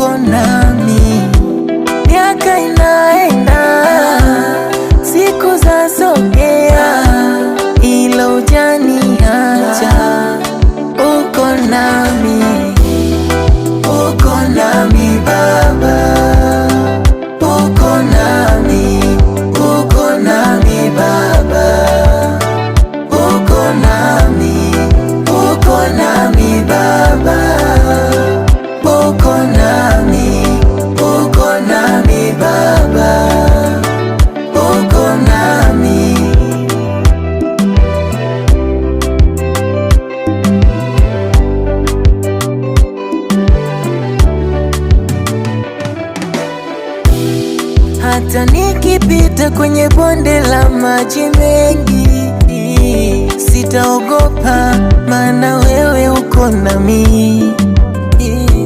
uko nami. Miaka inaenda, siku zasogea, ila hujaniacha. Uko nami, uko nami Baba, uko nami, uko nami Baba, uko nami, uko nami Baba, uko nami, uko nami Baba, uko nami. Hata nikipita kwenye bonde la maji mengi, sitaogopa, maana wewe uko nami.